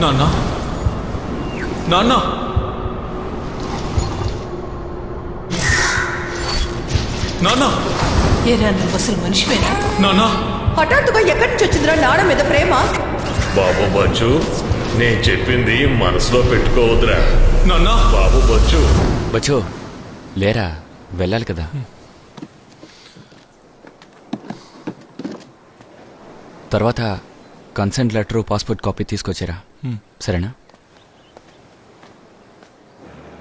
నాన్న నాన్న నాన్న ఏరా నువ్వు అసలు మనిషివేనా? నాన్న హఠాత్తుగా ఎక్కడి నుంచి వచ్చిందిరా నాన్న మీద ప్రేమ? బాబు బచ్చు, నేను చెప్పింది మనసులో పెట్టుకోవద్దురా. నాన్న బాబు బచ్చు, బచ్చో లేరా, వెళ్ళాలి కదా. తర్వాత కన్సెంట్ లెటరు, పాస్పోర్ట్ కాపీ తీసుకొచ్చారా? సరేనా?